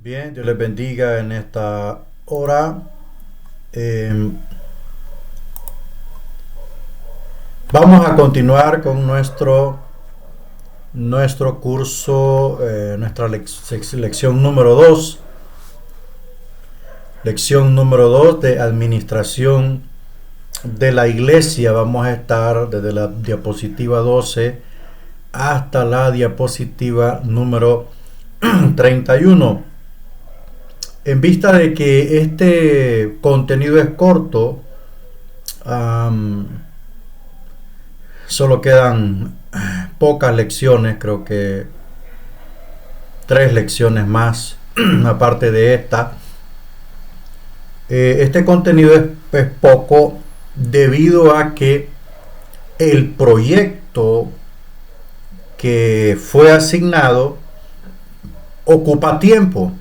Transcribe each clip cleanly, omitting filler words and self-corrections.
Bien, Dios les bendiga en esta hora. Eh, Vamos a continuar con nuestro curso, nuestra lección número 2. Lección número 2 de administración de la iglesia. Vamos a estar desde la diapositiva 12 hasta la diapositiva número 31. En vista de que este contenido es corto, solo quedan pocas lecciones, creo que 3 lecciones más, aparte de esta. Este contenido es poco debido a que el proyecto que fue asignado ocupa tiempo.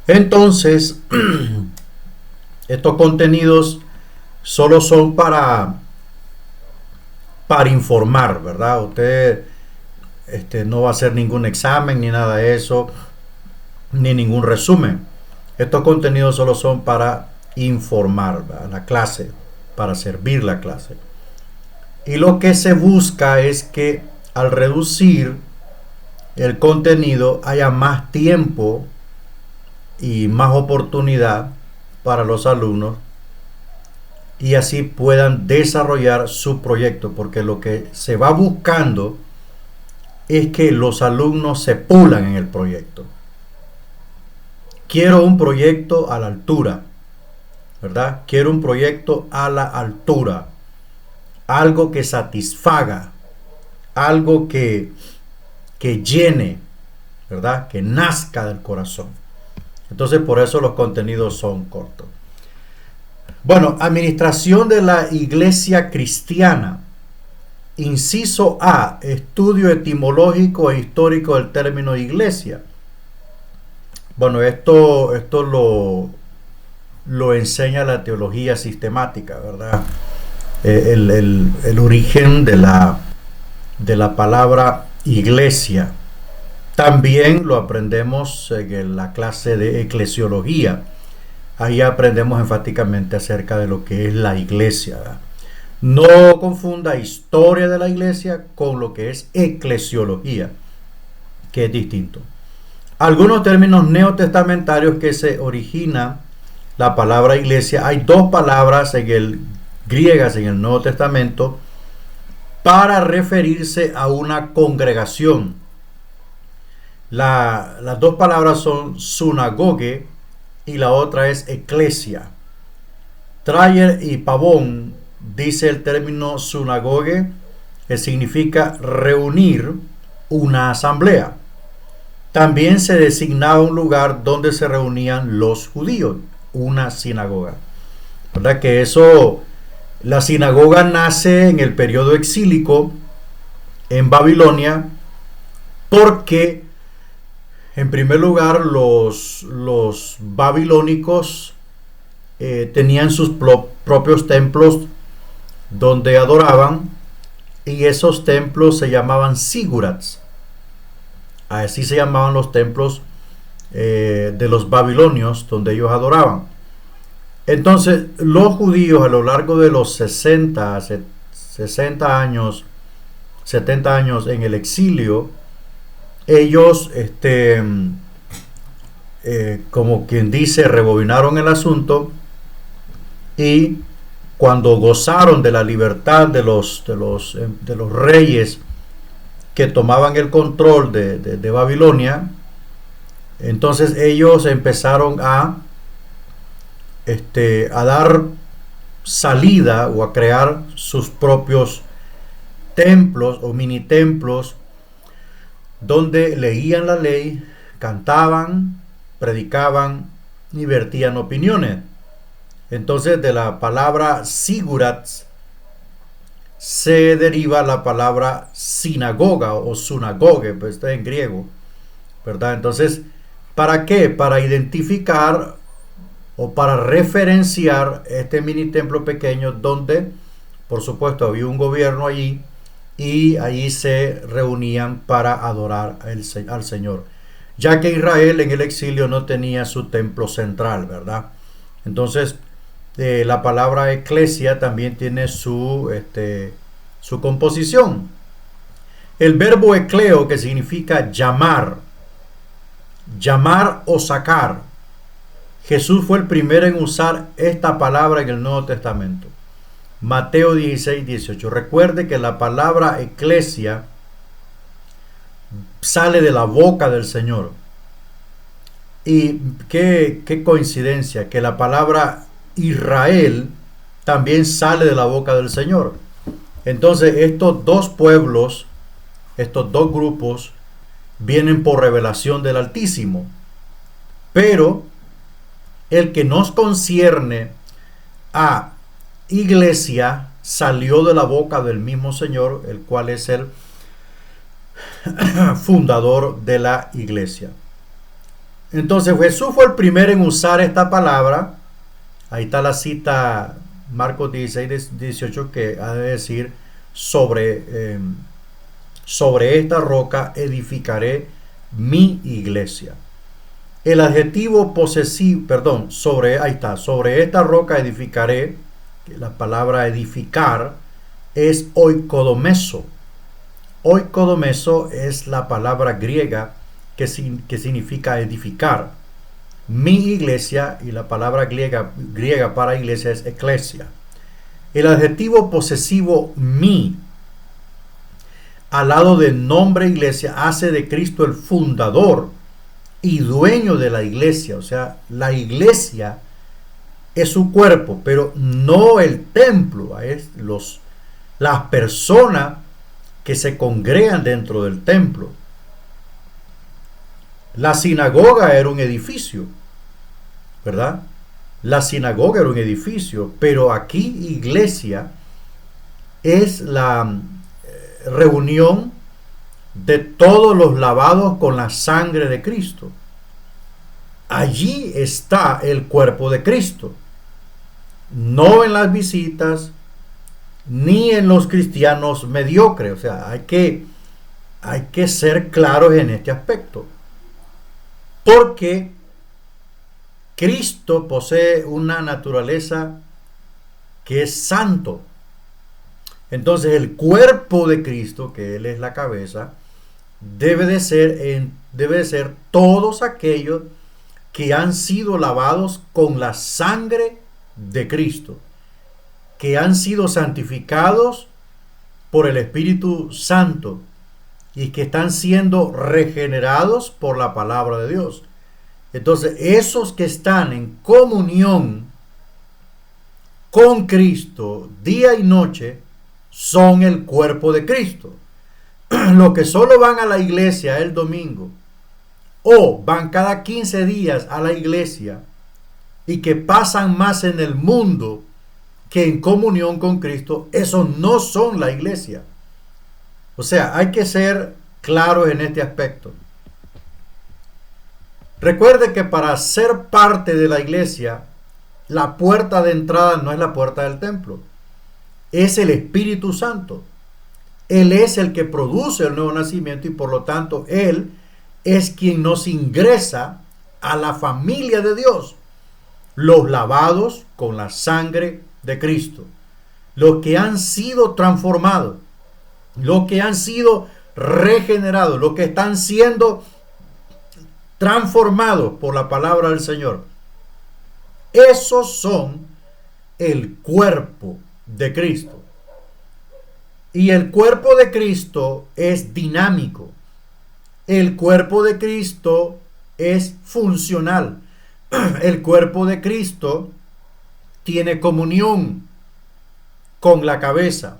Entonces, estos contenidos solo son para informar, ¿verdad? Usted no va a hacer ningún examen ni nada de eso, ni ningún resumen. Estos contenidos solo son para informar, ¿verdad? La clase, para servir la clase. Y lo que se busca es que al reducir el contenido haya más tiempo y más oportunidad para los alumnos y así puedan desarrollar su proyecto, porque lo que se va buscando es que los alumnos se pulan en el proyecto. Quiero un proyecto a la altura, ¿verdad? Quiero un proyecto a la altura, algo que satisfaga, algo que llene, ¿verdad? Que nazca del corazón. Entonces, por eso los contenidos son cortos. Bueno, administración de la iglesia cristiana. Inciso A, estudio etimológico e histórico del término iglesia. Bueno, esto lo enseña la teología sistemática, ¿verdad? El origen de la palabra iglesia. También lo aprendemos en la clase de eclesiología. Ahí aprendemos enfáticamente acerca de lo que es la iglesia, ¿verdad? No confunda historia de la iglesia con lo que es eclesiología, que es distinto. Algunos términos neotestamentarios que se origina la palabra iglesia. Hay dos palabras griegas en el Nuevo Testamento para referirse a una congregación. Las dos palabras son sunagoge y la otra es eclesia. Trayer y Pavón dice el término sunagoge, que significa reunir una asamblea. También se designaba un lugar donde se reunían los judíos, una sinagoga. ¿Verdad que eso? La sinagoga nace en el periodo exílico en Babilonia porque, en primer lugar, los babilónicos tenían sus propios templos donde adoraban, y esos templos se llamaban sigurats. Así se llamaban los templos de los babilonios donde ellos adoraban. Entonces, los judíos a lo largo de los 60 años, 70 años en el exilio, ellos, como quien dice, rebobinaron el asunto, y cuando gozaron de la libertad de los reyes que tomaban el control de Babilonia, entonces ellos empezaron a dar salida o a crear sus propios templos o mini templos donde leían la ley, cantaban, predicaban y vertían opiniones. Entonces, de la palabra sigurats se deriva la palabra sinagoga o sunagoge, pues está en griego, ¿verdad? Entonces, ¿para qué? Para identificar o para referenciar este mini templo pequeño donde, por supuesto, había un gobierno allí y allí se reunían para adorar al Señor. ya que Israel en el exilio no tenía su templo central, ¿verdad? Entonces, la palabra eclesia también tiene su composición. El verbo ecleo, que significa llamar, llamar o sacar. Jesús fue el primero en usar esta palabra en el Nuevo Testamento. Mateo 16, 18. Recuerde que la palabra eclesia sale de la boca del Señor. Y qué coincidencia que la palabra Israel también sale de la boca del Señor. Entonces estos dos pueblos, estos dos grupos, vienen por revelación del Altísimo. Pero el que nos concierne a iglesia salió de la boca del mismo Señor, el cual es el fundador de la iglesia. Entonces Jesús fue el primero en usar esta palabra. Ahí está la cita, Marcos 16, 18, que ha de decir sobre esta roca edificaré mi iglesia. El adjetivo posesivo, sobre esta roca edificaré, la palabra edificar es oikodomeso. Oikodomeso es la palabra griega que significa edificar. Mi iglesia, y la palabra griega para iglesia es eclesia. El adjetivo posesivo mi, al lado del nombre iglesia, hace de Cristo el fundador y dueño de la iglesia. O sea, la iglesia es su cuerpo, pero no el templo. Es las personas que se congregan dentro del templo. La sinagoga era un edificio, ¿verdad? La sinagoga era un edificio, pero aquí iglesia es la reunión de todos los lavados con la sangre de Cristo. Allí está el cuerpo de Cristo, no en las visitas ni en los cristianos mediocres. O sea, hay que ser claros en este aspecto, porque Cristo posee una naturaleza que es santo. Entonces el cuerpo de Cristo, que Él es la cabeza, debe de ser todos aquellos que han sido lavados con la sangre de Cristo, que han sido santificados por el Espíritu Santo y que están siendo regenerados por la palabra de Dios. Entonces, esos que están en comunión con Cristo día y noche son el cuerpo de Cristo. Los que solo van a la iglesia el domingo o van cada 15 días a la iglesia y que pasan más en el mundo que en comunión con Cristo, esos no son la iglesia. O sea, hay que ser claros en este aspecto. Recuerde que para ser parte de la iglesia, la puerta de entrada no es la puerta del templo, es el Espíritu Santo. Él es el que produce el nuevo nacimiento y por lo tanto Él es quien nos ingresa a la familia de Dios. Los lavados con la sangre de Cristo, los que han sido transformados, los que han sido regenerados, los que están siendo transformados por la palabra del Señor. Esos son el cuerpo de Cristo. Y el cuerpo de Cristo es dinámico. El cuerpo de Cristo es funcional. El cuerpo de Cristo tiene comunión con la cabeza.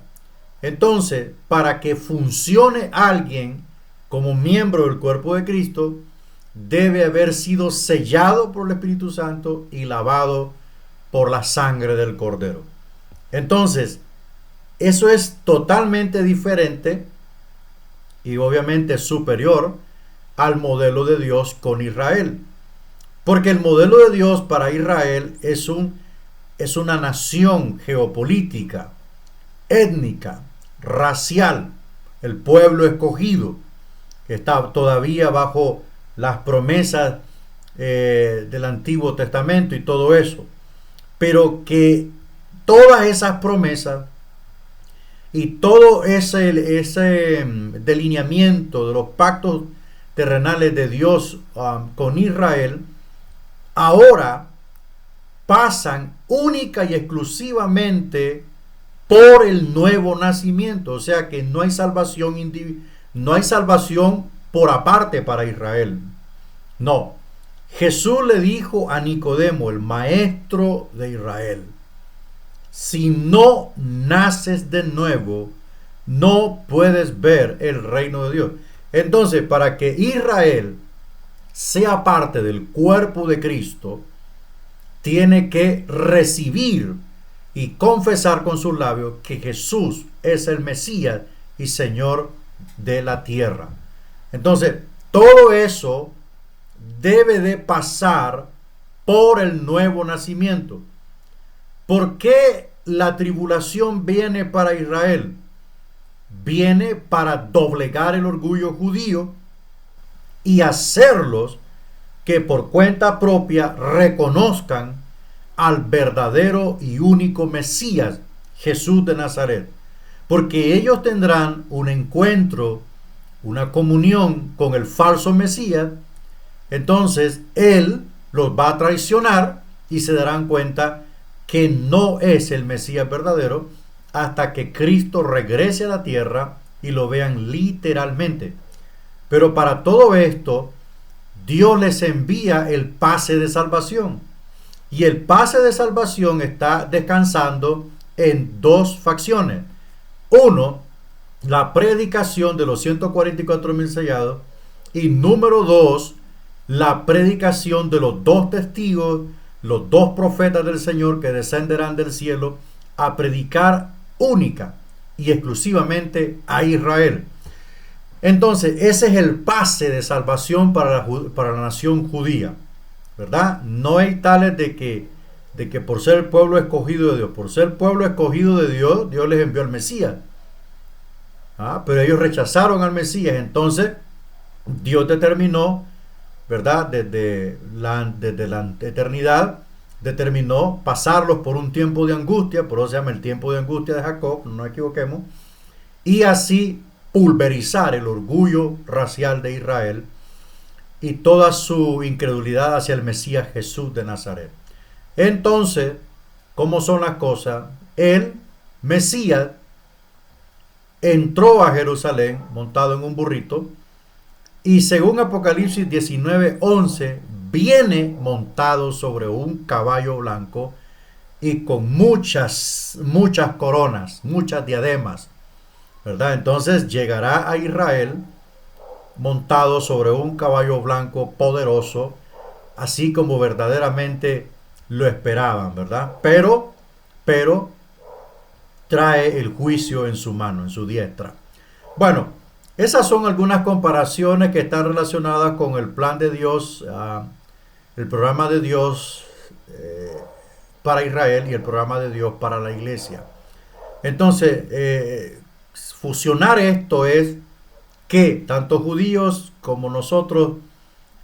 Entonces, para que funcione alguien como miembro del cuerpo de Cristo, debe haber sido sellado por el Espíritu Santo y lavado por la sangre del Cordero. Entonces, eso es totalmente diferente y obviamente superior al modelo de Dios con Israel. Porque el modelo de Dios para Israel es una nación geopolítica, étnica, racial, el pueblo escogido, que está todavía bajo las promesas del Antiguo Testamento y todo eso, pero que todas esas promesas y todo ese delineamiento de los pactos terrenales de Dios con Israel ahora pasan única y exclusivamente por el nuevo nacimiento. O sea que no hay salvación no hay salvación por aparte para Israel. No. Jesús le dijo a Nicodemo, el maestro de Israel: si no naces de nuevo, no puedes ver el reino de Dios. Entonces, para que Israel sea parte del cuerpo de Cristo, tiene que recibir y confesar con sus labios que Jesús es el Mesías y Señor de la tierra. Entonces, todo eso debe de pasar por el nuevo nacimiento. ¿Por qué la tribulación viene para Israel? Viene para doblegar el orgullo judío y hacerlos que por cuenta propia reconozcan al verdadero y único Mesías, Jesús de Nazaret. Porque ellos tendrán un encuentro, una comunión con el falso Mesías. Entonces Él los va a traicionar y se darán cuenta que no es el Mesías verdadero hasta que Cristo regrese a la tierra y lo vean literalmente. Pero para todo esto, Dios les envía el pase de salvación. Y el pase de salvación está descansando en dos facciones. Uno, la predicación de los 144,000 sellados. Y número dos, la predicación de los dos testigos, los dos profetas del Señor que descenderán del cielo a predicar única y exclusivamente a Israel. Entonces, ese es el pase de salvación para la nación judía, ¿verdad? No hay tales de que por ser el pueblo escogido de Dios, por ser pueblo escogido de Dios, Dios les envió al Mesías. Pero ellos rechazaron al Mesías. Entonces, Dios determinó, ¿verdad? Desde la eternidad, determinó pasarlos por un tiempo de angustia, por eso se llama el tiempo de angustia de Jacob, no nos equivoquemos, y así pulverizar el orgullo racial de Israel y toda su incredulidad hacia el Mesías Jesús de Nazaret. Entonces, ¿cómo son las cosas? El Mesías entró a Jerusalén montado en un burrito y según Apocalipsis 19:11 viene montado sobre un caballo blanco y con muchas coronas, muchas diademas, ¿verdad? Entonces llegará a Israel montado sobre un caballo blanco poderoso, así como verdaderamente lo esperaban, ¿verdad? Pero trae el juicio en su mano, en su diestra. Bueno, esas son algunas comparaciones que están relacionadas con el plan de Dios, el programa de Dios para Israel y el programa de Dios para la iglesia. Entonces, fusionar esto es que tanto judíos como nosotros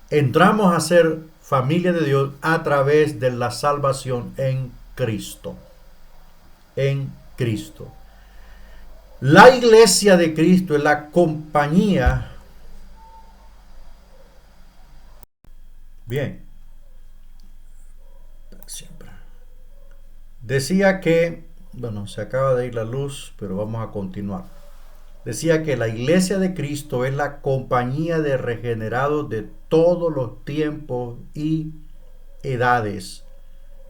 entramos a ser familia de Dios a través de la salvación en Cristo. En Cristo. La iglesia de Cristo es la compañía. Bien. Siempre. Decía que, bueno, se acaba de ir la luz, pero vamos a continuar. Decía que la iglesia de Cristo es la compañía de regenerados de todos los tiempos y edades.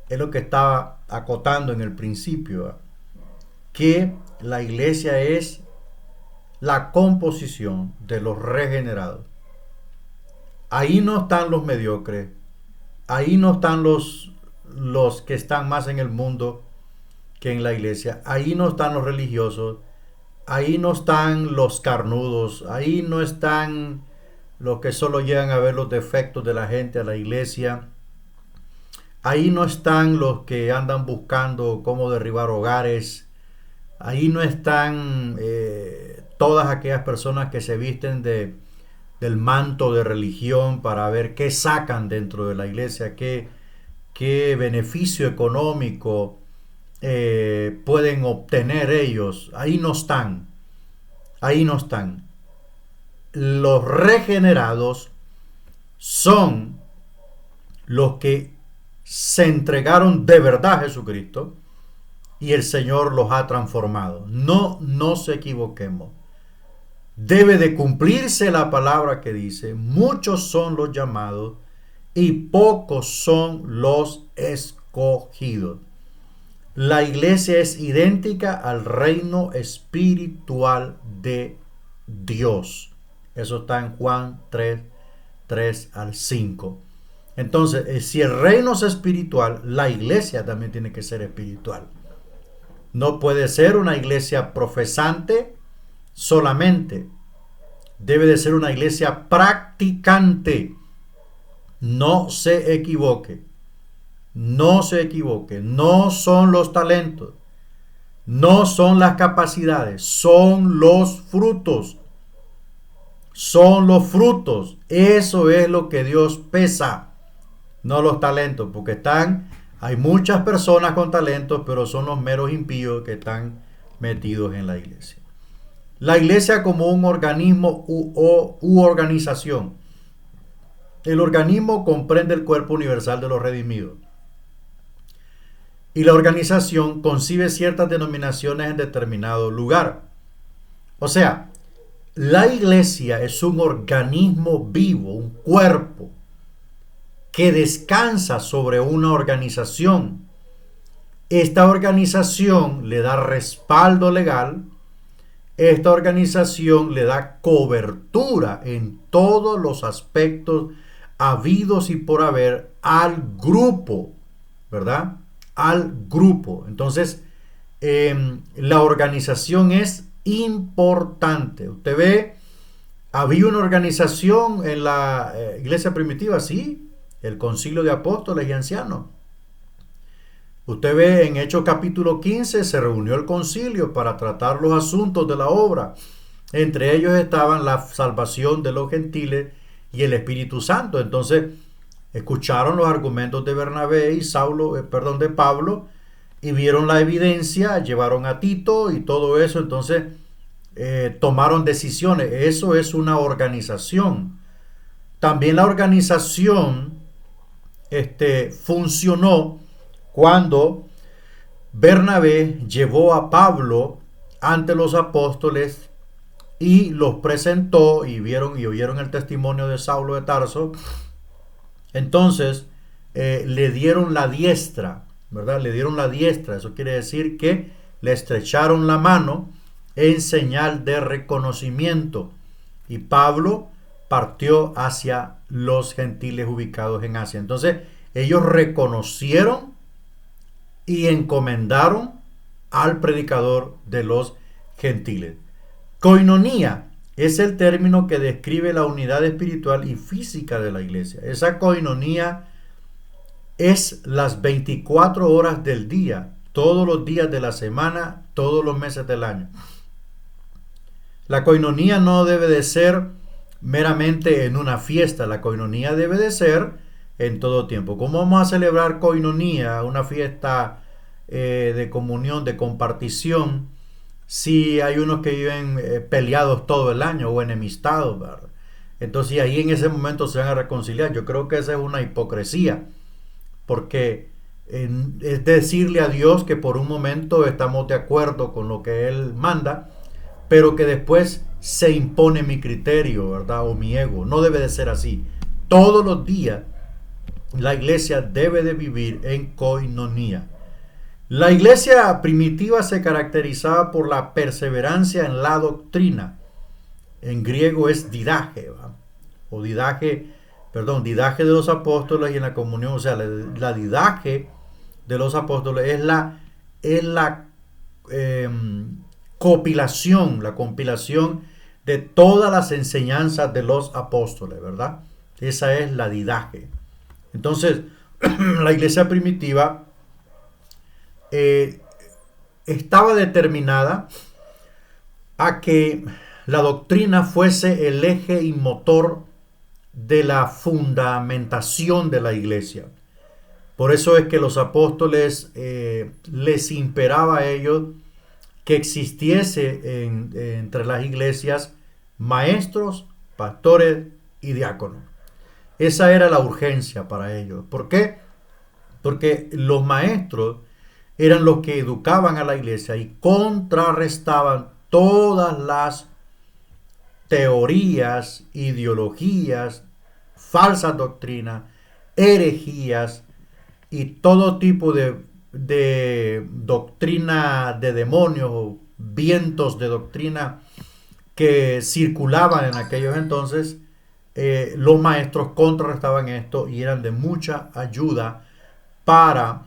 Es lo que estaba acotando en el principio, que la iglesia es la composición de los regenerados. Ahí no están los mediocres, ahí no están los que están más en el mundo que en la iglesia, ahí no están los religiosos, ahí no están los carnudos, ahí no están los que solo llegan a ver los defectos de la gente a la iglesia, ahí no están los que andan buscando cómo derribar hogares, ahí no están todas aquellas personas que se visten de del manto de religión para ver qué sacan dentro de la iglesia, qué beneficio económico pueden obtener ellos. Ahí no están, ahí no están. Los regenerados son los que se entregaron de verdad a Jesucristo y el Señor los ha transformado. No nos equivoquemos. Debe de cumplirse la palabra que dice: muchos son los llamados y pocos son los escogidos. La iglesia es idéntica al reino espiritual de Dios. Eso está en Juan 3 al 5. Entonces, si el reino es espiritual, la iglesia también tiene que ser espiritual. No puede ser una iglesia profesante solamente. Debe de ser una iglesia practicante. No se equivoque. No se equivoque. No son los talentos. No son las capacidades. Son los frutos. Son los frutos. Eso es lo que Dios pesa. No los talentos, porque hay muchas personas con talentos, pero son los meros impíos que están metidos en la iglesia. La iglesia como un organismo u organización. El organismo comprende el cuerpo universal de los redimidos. Y la organización concibe ciertas denominaciones en determinado lugar. O sea, la iglesia es un organismo vivo, un cuerpo que descansa sobre una organización. Esta organización le da respaldo legal. Esta organización le da cobertura en todos los aspectos habidos y por haber al grupo, ¿verdad? Al grupo. Entonces, la organización es importante. Usted ve, había una organización en la iglesia primitiva, sí, el concilio de apóstoles y ancianos. Usted ve en Hechos capítulo 15, se reunió el concilio para tratar los asuntos de la obra. Entre ellos estaban la salvación de los gentiles y el Espíritu Santo. Entonces, escucharon los argumentos de Bernabé y de Pablo, y vieron la evidencia, llevaron a Tito y todo eso. Entonces, tomaron decisiones. Eso es una organización. También la organización funcionó cuando Bernabé llevó a Pablo ante los apóstoles y los presentó, y vieron y oyeron el testimonio de Saulo de Tarso. Entonces le dieron la diestra, ¿verdad? Le dieron la diestra. Eso quiere decir que le estrecharon la mano en señal de reconocimiento. Y Pablo partió hacia los gentiles ubicados en Asia. Entonces ellos reconocieron y encomendaron al predicador de los gentiles. Koinonía es el término que describe la unidad espiritual y física de la iglesia. Esa koinonía es las 24 horas del día, todos los días de la semana, todos los meses del año. La koinonía no debe de ser meramente en una fiesta. La koinonía debe de ser en todo tiempo. ¿Cómo vamos a celebrar koinonía, una fiesta de comunión, de compartición, si hay unos que viven peleados todo el año o enemistados, ¿verdad? Entonces ahí en ese momento se van a reconciliar. Yo creo que esa es una hipocresía, porque es decirle a Dios que por un momento estamos de acuerdo con lo que Él manda, pero que después se impone mi criterio, ¿verdad? O mi ego. No debe de ser así. Todos los días la iglesia debe de vivir en koinonía. La iglesia primitiva se caracterizaba por la perseverancia en la doctrina. En griego es didaje, ¿va? O didaje de los apóstoles y en la comunión. O sea, la didaje de los apóstoles es la compilación de todas las enseñanzas de los apóstoles, ¿verdad? Esa es la didaje. Entonces, la iglesia primitiva estaba determinada a que la doctrina fuese el eje y motor de la fundamentación de la iglesia. Por eso es que los apóstoles les imperaba a ellos que existiese entre las iglesias maestros, pastores y diáconos. Esa era la urgencia para ellos. ¿Por qué? Porque los maestros eran los que educaban a la iglesia y contrarrestaban todas las teorías, ideologías, falsas doctrinas, herejías y todo tipo de doctrina de demonios o vientos de doctrina que circulaban en aquellos entonces. Los maestros contrarrestaban esto y eran de mucha ayuda para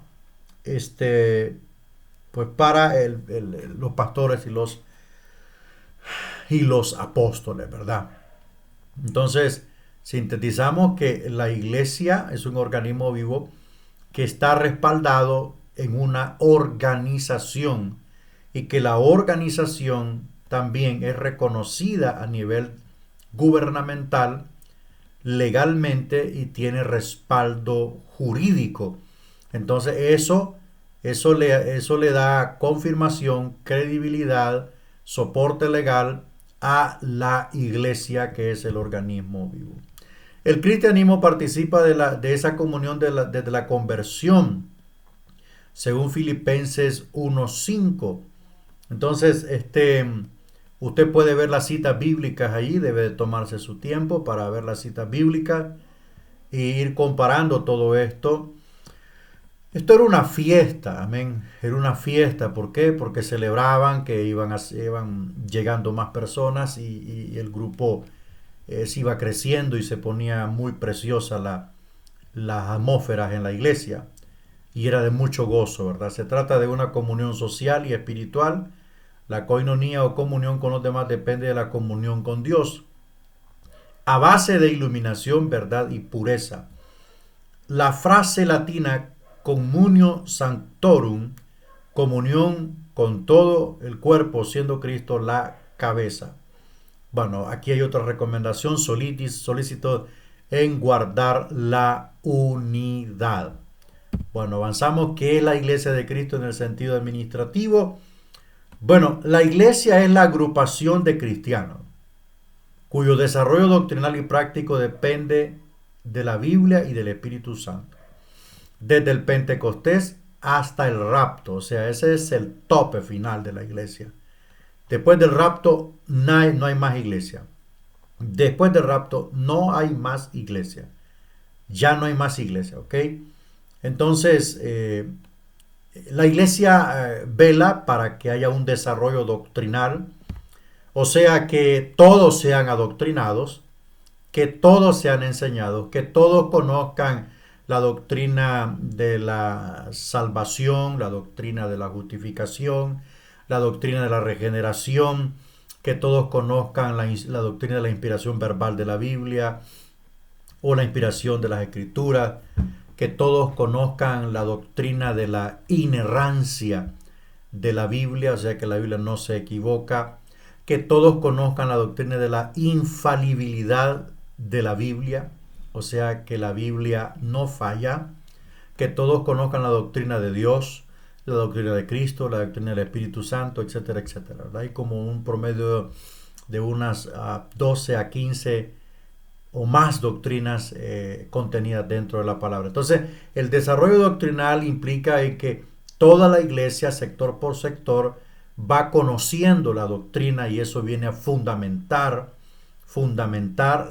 para los pastores y los apóstoles, ¿verdad? Entonces, sintetizamos que la iglesia es un organismo vivo que está respaldado en una organización y que la organización también es reconocida a nivel gubernamental legalmente y tiene respaldo jurídico. Entonces eso le da confirmación, credibilidad, soporte legal a la iglesia, que es el organismo vivo. El cristianismo participa de esa comunión desde la conversión, según Filipenses 1:5. Entonces, usted puede ver las citas bíblicas ahí, debe de tomarse su tiempo para ver las citas bíblicas e ir comparando todo esto. Esto era una fiesta, amén. Era una fiesta. ¿Por qué? Porque celebraban que iban llegando más personas y el grupo se iba creciendo y se ponía muy preciosa las atmósferas en la iglesia. Y era de mucho gozo, ¿verdad? Se trata de una comunión social y espiritual. La coinonía o comunión con los demás depende de la comunión con Dios, a base de iluminación, verdad y pureza. La frase latina communio sanctorum, comunión con todo el cuerpo, siendo Cristo la cabeza. Bueno, aquí hay otra recomendación, solícito en guardar la unidad. Bueno, avanzamos. ¿Qué es la iglesia de Cristo en el sentido administrativo? Bueno, la iglesia es la agrupación de cristianos cuyo desarrollo doctrinal y práctico depende de la Biblia y del Espíritu Santo. Desde el Pentecostés hasta el rapto, o sea, ese es el tope final de la iglesia. Después del rapto no hay más iglesia. Después del rapto no hay más iglesia. Ya no hay más iglesia, ¿ok? Entonces, la iglesia vela para que haya un desarrollo doctrinal, o sea, que todos sean adoctrinados, que todos sean enseñados, que todos conozcan la doctrina de la salvación, la doctrina de la justificación, la doctrina de la regeneración, que todos conozcan la doctrina de la inspiración verbal de la Biblia o la inspiración de las Escrituras, que todos conozcan la doctrina de la inerrancia de la Biblia, o sea que la Biblia no se equivoca, que todos conozcan la doctrina de la infalibilidad de la Biblia, o sea que la Biblia no falla, que todos conozcan la doctrina de Dios, la doctrina de Cristo, la doctrina del Espíritu Santo, etcétera, etcétera. ¿Verdad? Hay como un promedio de unas 12 a 15 o más doctrinas contenidas dentro de la palabra. Entonces, el desarrollo doctrinal implica que toda la iglesia, sector por sector, va conociendo la doctrina y eso viene a fundamentar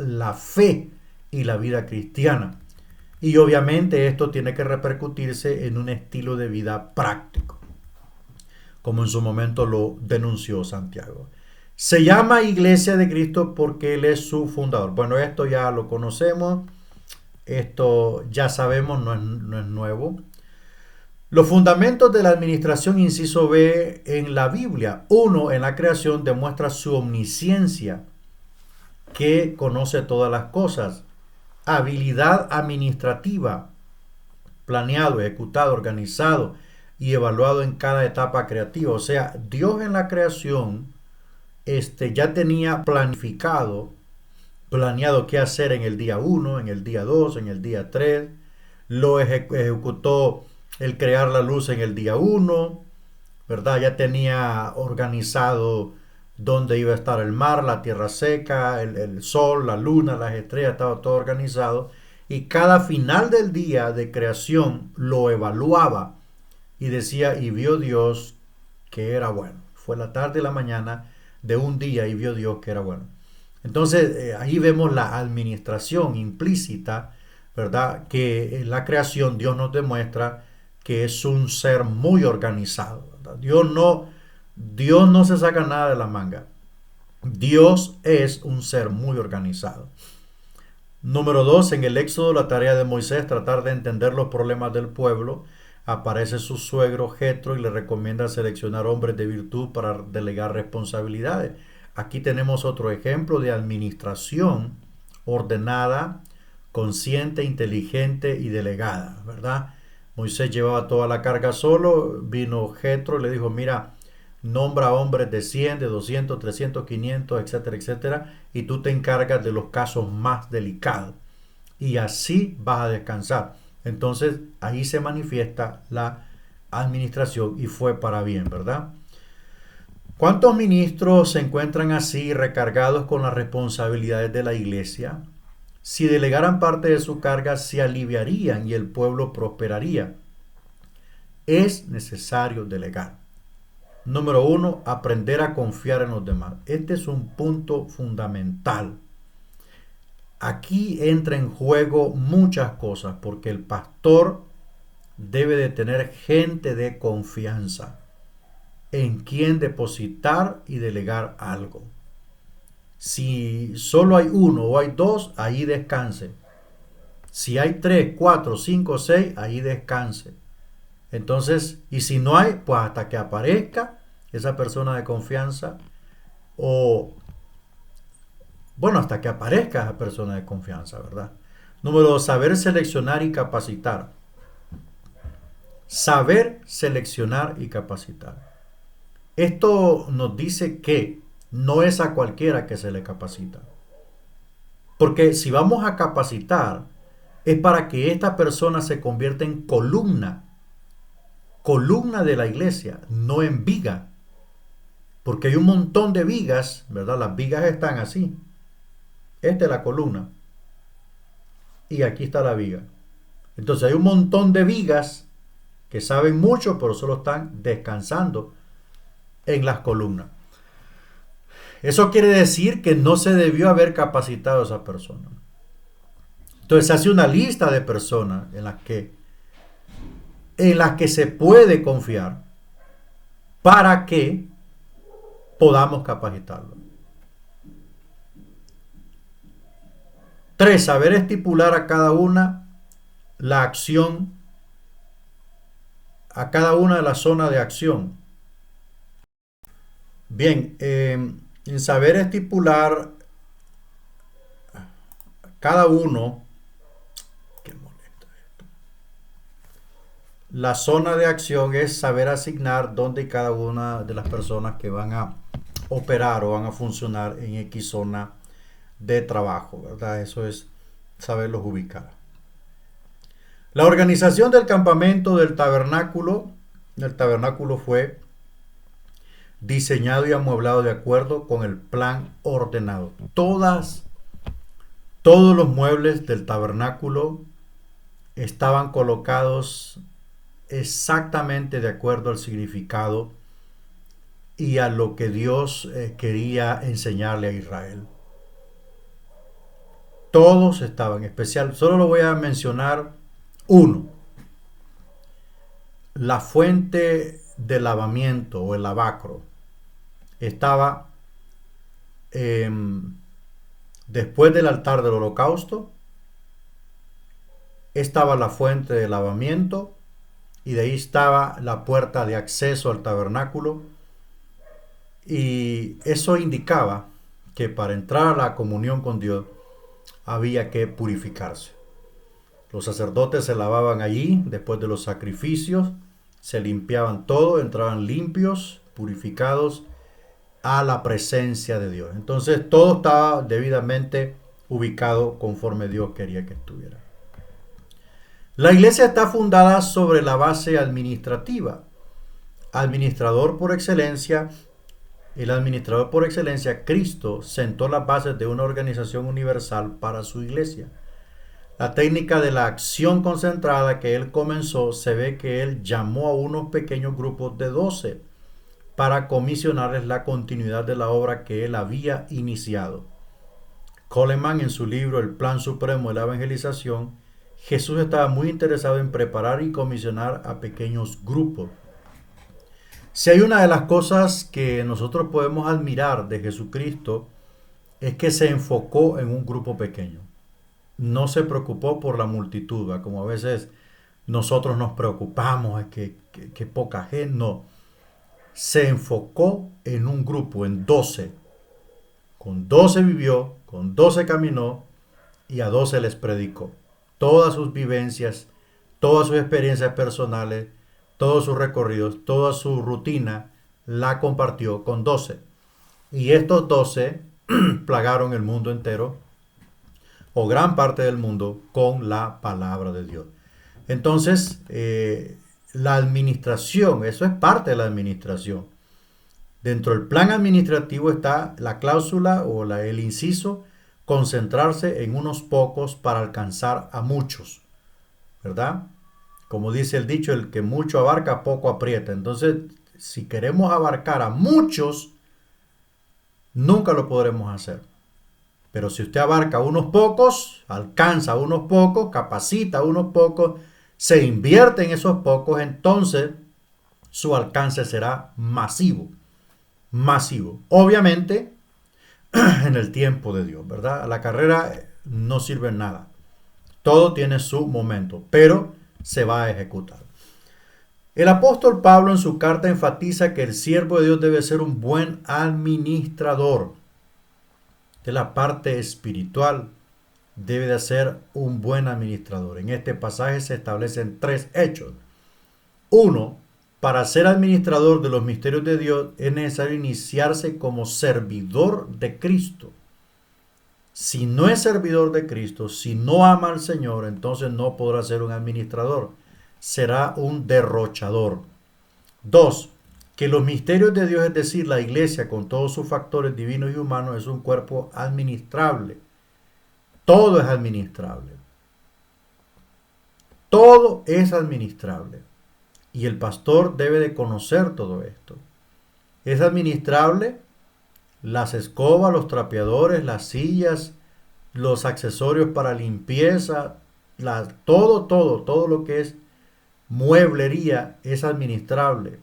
la fe y la vida cristiana. Y obviamente esto tiene que repercutirse en un estilo de vida práctico, como en su momento lo denunció Santiago. Se llama Iglesia de Cristo porque Él es su fundador. Bueno, esto ya lo conocemos, esto ya sabemos, no es nuevo. Los fundamentos de la administración, inciso B, en la Biblia. 1. En la creación demuestra su omnisciencia, que conoce todas las cosas. Habilidad administrativa, planeado, ejecutado, organizado y evaluado en cada etapa creativa. O sea, Dios en la creación ya tenía planeado qué hacer en el día 1, en el día 2, en el día 3. Lo ejecutó el crear la luz en el día 1, ¿verdad? Ya tenía organizado dónde iba a estar el mar, la tierra seca, el sol, la luna, las estrellas, estaba todo organizado. Y cada final del día de creación lo evaluaba y decía, y vio Dios que era bueno. Fue la tarde y la mañana de un día y vio Dios que era bueno. Entonces, ahí vemos la administración implícita, ¿verdad? Que en la creación Dios nos demuestra que es un ser muy organizado, ¿verdad? Dios no se saca nada de la manga. Dios es un ser muy organizado. Número 2, en el Éxodo, la tarea de Moisés, tratar de entender los problemas del pueblo. Aparece su suegro Jetro y le recomienda seleccionar hombres de virtud para delegar responsabilidades. Aquí tenemos otro ejemplo de administración ordenada, consciente, inteligente y delegada, ¿verdad? Moisés llevaba toda la carga solo, vino Jetro y le dijo, mira, nombra hombres de 100, de 200, 300, 500, etcétera, etcétera, y tú te encargas de los casos más delicados. Y así vas a descansar. Entonces ahí se manifiesta la administración y fue para bien, ¿verdad? ¿Cuántos ministros se encuentran así recargados con las responsabilidades de la iglesia? Si delegaran parte de su carga, se aliviarían y el pueblo prosperaría. Es necesario delegar. Número 1, aprender a confiar en los demás. Este es un punto fundamental. Aquí entra en juego muchas cosas porque el pastor debe de tener gente de confianza en quien depositar y delegar algo. Si solo hay uno o hay dos, ahí descanse. Si hay 3, 4, 5, 6, ahí descanse. Entonces, y si no hay, pues hasta que aparezca esa persona de confianza o, bueno, hasta que aparezca esa persona de confianza, ¿verdad? Número 2, saber seleccionar y capacitar. Saber seleccionar y capacitar. Esto nos dice que no es a cualquiera que se le capacita. Porque si vamos a capacitar, es para que esta persona se convierta en columna de la iglesia, no en viga. Porque hay un montón de vigas, ¿verdad? Las vigas están así. Esta es la columna. Y aquí está la viga. Entonces hay un montón de vigas que saben mucho, pero solo están descansando en las columnas. Eso quiere decir que no se debió haber capacitado a esa persona. Entonces se hace una lista de personas en las que se puede confiar para que podamos capacitarlo. 3, saber estipular a cada una la acción, a cada una de las zonas de acción. Bien, en saber estipular cada uno, qué molesta esto. La zona de acción es saber asignar dónde cada una de las personas que van a operar o van a funcionar en X zona de trabajo, ¿verdad? Eso es saberlos ubicar. La organización del campamento del tabernáculo, el tabernáculo fue diseñado y amueblado de acuerdo con el plan ordenado. Todos los muebles del tabernáculo estaban colocados exactamente de acuerdo al significado y a lo que Dios quería enseñarle a Israel. Todos estaban, en especial, solo lo voy a mencionar uno. La fuente de lavamiento o el lavacro estaba después del altar del holocausto. Estaba la fuente de lavamiento y de ahí estaba la puerta de acceso al tabernáculo. Y eso indicaba que para entrar a la comunión con Dios había que purificarse. Los sacerdotes se lavaban allí después de los sacrificios, se limpiaban todo, entraban limpios, purificados a la presencia de Dios. Entonces todo estaba debidamente ubicado conforme Dios quería que estuviera. La iglesia está fundada sobre la base administrativa. Administrador por excelencia, el administrador por excelencia, Cristo, sentó las bases de una organización universal para su iglesia. La técnica de la acción concentrada que él comenzó, se ve que él llamó a unos pequeños grupos de 12 para comisionarles la continuidad de la obra que él había iniciado. Coleman, en su libro El Plan Supremo de la Evangelización, Jesús estaba muy interesado en preparar y comisionar a pequeños grupos. Si hay una de las cosas que nosotros podemos admirar de Jesucristo, es que se enfocó en un grupo pequeño. No se preocupó por la multitud, ¿va? Como a veces nosotros nos preocupamos, es que poca gente. No, se enfocó en un grupo, en 12. Con 12 vivió, con 12 caminó y a 12 les predicó. Todas sus vivencias, todas sus experiencias personales, todos sus recorridos, toda su rutina la compartió con 12. Y estos 12 plagaron el mundo entero, o gran parte del mundo, con la palabra de Dios. Entonces, la administración, eso es parte de la administración. Dentro del plan administrativo está la cláusula o el inciso, concentrarse en unos pocos para alcanzar a muchos, ¿verdad? Como dice el dicho, el que mucho abarca, poco aprieta. Entonces, si queremos abarcar a muchos, nunca lo podremos hacer. Pero si usted abarca a unos pocos, alcanza a unos pocos, capacita a unos pocos, se invierte en esos pocos, entonces su alcance será masivo. Masivo. Obviamente, en el tiempo de Dios, ¿verdad? La carrera no sirve en nada. Todo tiene su momento, pero se va a ejecutar. El apóstol Pablo en su carta enfatiza que el siervo de Dios debe ser un buen administrador. De la parte espiritual debe de ser un buen administrador. En este pasaje se establecen 3 hechos. 1. Para ser administrador de los misterios de Dios es necesario iniciarse como servidor de Cristo. Si no es servidor de Cristo, si no ama al Señor, entonces no podrá ser un administrador. Será un derrochador. 2. Que los misterios de Dios, es decir, la iglesia con todos sus factores divinos y humanos, es un cuerpo administrable. Todo es administrable. Todo es administrable. Y el pastor debe de conocer todo esto. Es administrable las escobas, los trapeadores, las sillas, los accesorios para limpieza, todo lo que es mueblería es administrable.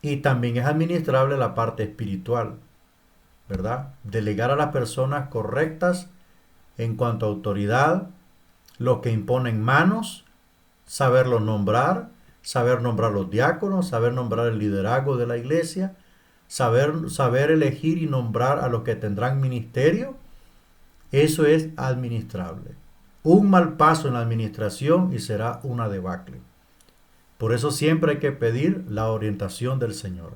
Y también es administrable la parte espiritual, ¿verdad? Delegar a las personas correctas en cuanto a autoridad, los que imponen manos, saberlos nombrar, saber nombrar los diáconos, saber nombrar el liderazgo de la iglesia, saber elegir y nombrar a los que tendrán ministerio. Eso es administrable. Un mal paso en la administración y será una debacle. Por eso siempre hay que pedir la orientación del Señor.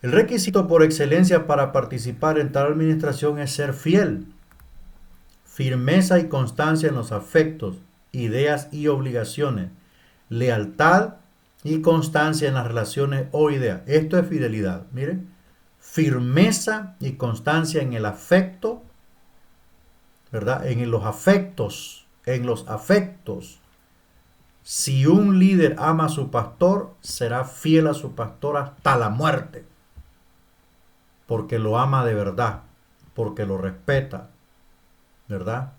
El requisito por excelencia para participar en tal administración es ser fiel. Firmeza y constancia en los afectos, ideas y obligaciones. Lealtad y constancia en las relaciones o ideas. Esto es fidelidad. Miren, firmeza y constancia en el afecto, ¿verdad? En los afectos, Si un líder ama a su pastor, será fiel a su pastor hasta la muerte, porque lo ama de verdad, porque lo respeta, ¿verdad?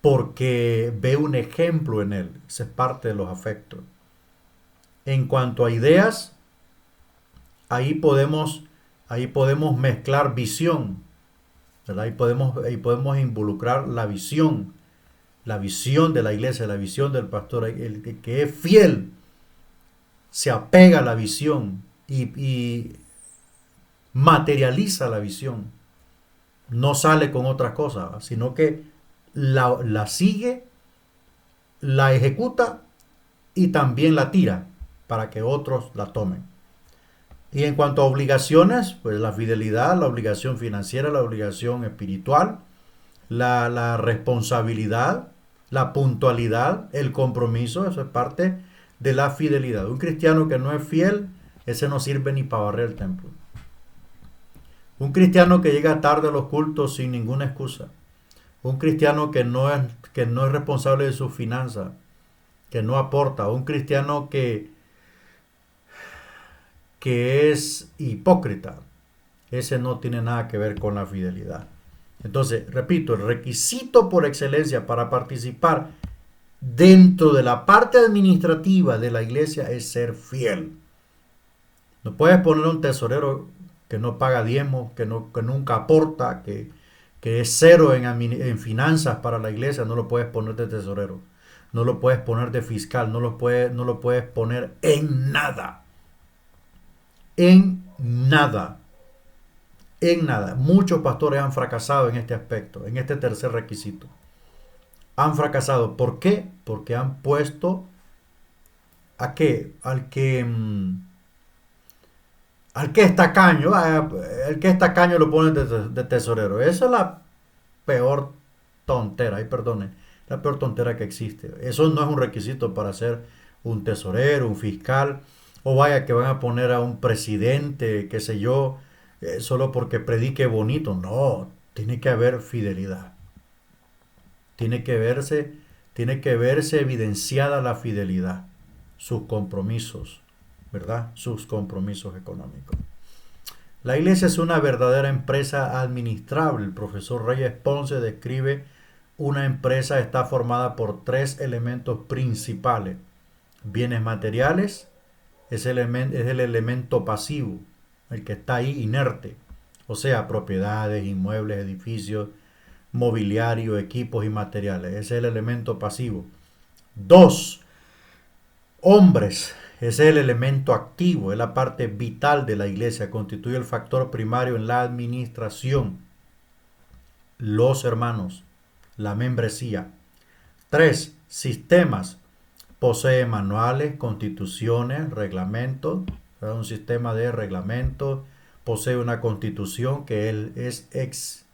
Porque ve un ejemplo en él. Esa es parte de los afectos. En cuanto a ideas, ahí podemos mezclar visión, ¿verdad? Ahí podemos involucrar la visión de la iglesia, la visión del pastor. El que es fiel se apega a la visión y materializa la visión. No sale con otras cosas, sino que la sigue, la ejecuta y también la tira para que otros la tomen. Y en cuanto a obligaciones, pues la fidelidad, la obligación financiera, la obligación espiritual, la responsabilidad, la puntualidad, el compromiso, eso es parte de la fidelidad. Un cristiano que no es fiel, ese no sirve ni para barrer el templo. Un cristiano que llega tarde a los cultos sin ninguna excusa. Un cristiano que no es responsable de sus finanzas, que no aporta. Un cristiano que es hipócrita. Ese no tiene nada que ver con la fidelidad. Entonces, repito, el requisito por excelencia para participar dentro de la parte administrativa de la iglesia es ser fiel. No puedes poner un tesorero que no paga diezmos, que nunca aporta, que es cero en finanzas para la iglesia. No lo puedes poner de tesorero. No lo puedes poner de fiscal. No lo puedes poner en nada. En nada. En nada. Muchos pastores han fracasado en este aspecto, en este tercer requisito. Han fracasado. ¿Por qué? Porque han puesto ¿a qué? Al que es tacaño. El que es tacaño lo ponen de tesorero. Esa es la peor tontera. Ay, perdone. La peor tontera que existe. Eso no es un requisito para ser un tesorero, un fiscal. O vaya que van a poner a un presidente, qué sé yo, solo porque predique bonito. No, tiene que haber fidelidad. Tiene que verse evidenciada la fidelidad, sus compromisos, ¿verdad? Sus compromisos económicos. La iglesia es una verdadera empresa administrable. El profesor Reyes Ponce describe una empresa está formada por tres elementos principales. Bienes materiales es el elemento pasivo, el que está ahí inerte. O sea, propiedades, inmuebles, edificios, mobiliario, equipos y materiales. Ese es el elemento pasivo. 2. Hombres. Ese es el elemento activo, es la parte vital de la iglesia, constituye el factor primario en la administración. Los hermanos, la membresía. 3. Sistemas. Posee manuales, constituciones, reglamentos, un sistema de reglamentos. Posee una constitución que es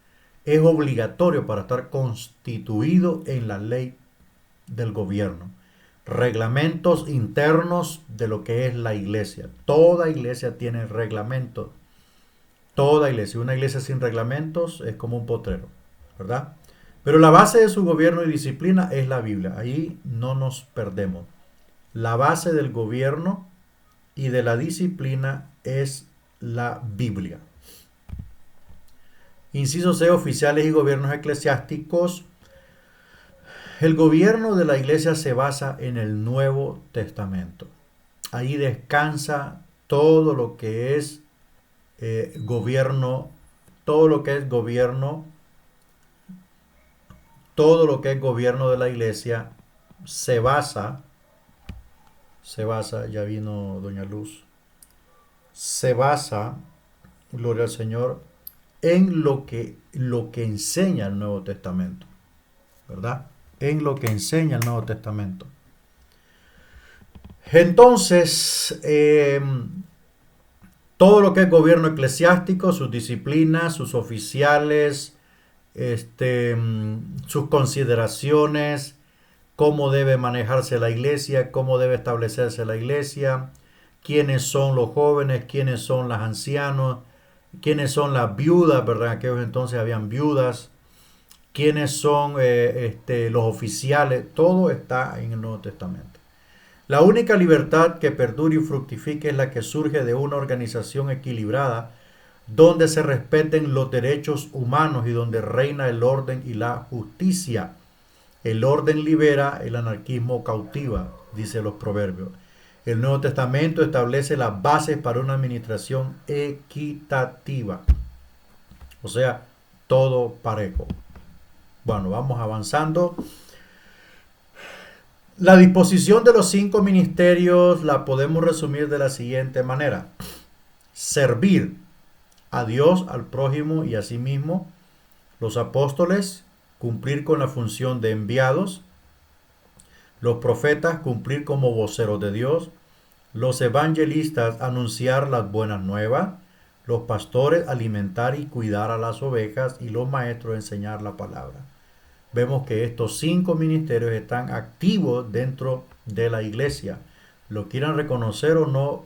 obligatorio para estar constituido en la ley del gobierno. Reglamentos internos de lo que es la iglesia. Toda iglesia tiene reglamentos. Toda iglesia. Una iglesia sin reglamentos es como un potrero, ¿verdad? Pero la base de su gobierno y disciplina es la Biblia. Ahí no nos perdemos. La base del gobierno y de la disciplina es la Biblia. Inciso C, oficiales y gobiernos eclesiásticos. El gobierno de la iglesia se basa en el Nuevo Testamento. Ahí descansa todo lo que es gobierno, todo lo que es gobierno de la iglesia se basa, ya vino Doña Luz, se basa, gloria al Señor, en lo que enseña el Nuevo Testamento, ¿verdad? En lo que enseña el Nuevo Testamento. Entonces, todo lo que es gobierno eclesiástico, sus disciplinas, sus oficiales, sus consideraciones, cómo debe manejarse la iglesia, cómo debe establecerse la iglesia, quiénes son los jóvenes, quiénes son los ancianos, quiénes son las viudas, ¿verdad? En aquellos entonces habían viudas, quiénes son los oficiales, todo está en el Nuevo Testamento. La única libertad que perdure y fructifique es la que surge de una organización equilibrada donde se respeten los derechos humanos y donde reina el orden y la justicia. El orden libera, el anarquismo cautiva, dice los proverbios. El Nuevo Testamento establece las bases para una administración equitativa. O sea, todo parejo. Bueno, vamos avanzando. La disposición de los 5 ministerios la podemos resumir de la siguiente manera. Servir a Dios, al prójimo y a sí mismo. Los apóstoles, cumplir con la función de enviados. Los profetas, cumplir como voceros de Dios. los evangelistas anunciar las buenas nuevas, los pastores alimentar y cuidar a las ovejas y los maestros enseñar la palabra. Vemos que estos 5 ministerios están activos dentro de la iglesia. Lo quieran reconocer o no,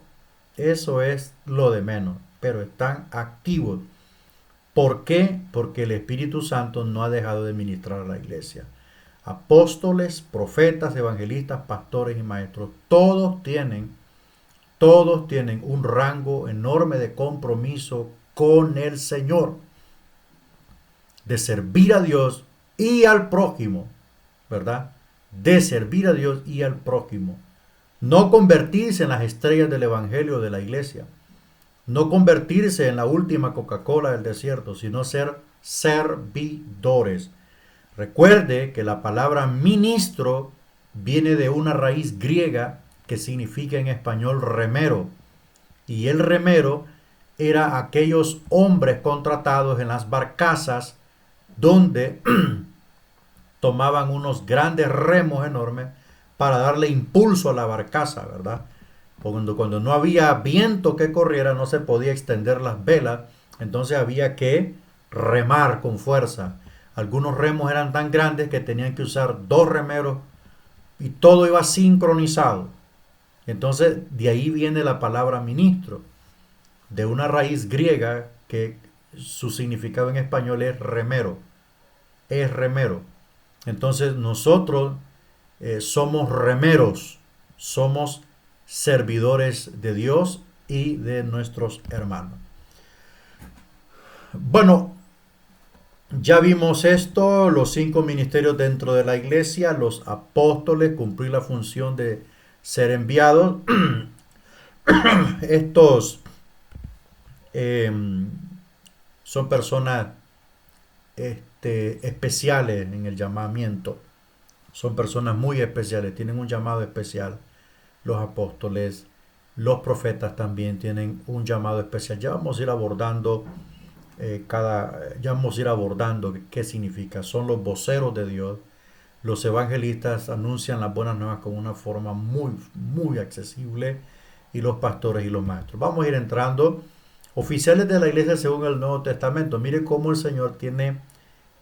eso es lo de menos, pero están activos. ¿Por qué? Porque el Espíritu Santo no ha dejado de ministrar a la iglesia. Apóstoles, profetas, evangelistas, pastores y maestros, todos tienen un rango enorme de compromiso con el Señor, de servir a Dios y al prójimo, ¿verdad? De servir a Dios y al prójimo. No convertirse en las estrellas del evangelio de la iglesia. No convertirse en la última Coca-Cola del desierto, sino ser servidores. Recuerde que la palabra ministro viene de una raíz griega que significa en español remero. Y el remero era aquellos hombres contratados en las barcazas donde tomaban unos grandes remos enormes para darle impulso a la barcaza, ¿verdad? Cuando no había viento que corriera, no se podía extender las velas, entonces había que remar con fuerza. Algunos remos eran tan grandes que tenían que usar 2 remeros y todo iba sincronizado. Entonces de ahí viene la palabra ministro, de una raíz griega que su significado en español es remero. Es remero. Entonces nosotros somos remeros, somos servidores de Dios y de nuestros hermanos. Bueno, ya vimos esto, los 5 ministerios dentro de la iglesia, los apóstoles, cumplir la función de ser enviados. Estos son personas especiales en el llamamiento. Son personas muy especiales, tienen un llamado especial. Los apóstoles, los profetas también tienen un llamado especial. Ya vamos a ir abordando qué significa. Son los voceros de Dios. Los evangelistas anuncian las buenas nuevas con una forma muy, muy accesible. Y los pastores y los maestros. Vamos a ir entrando. Oficiales de la iglesia según el Nuevo Testamento. Mire cómo el Señor tiene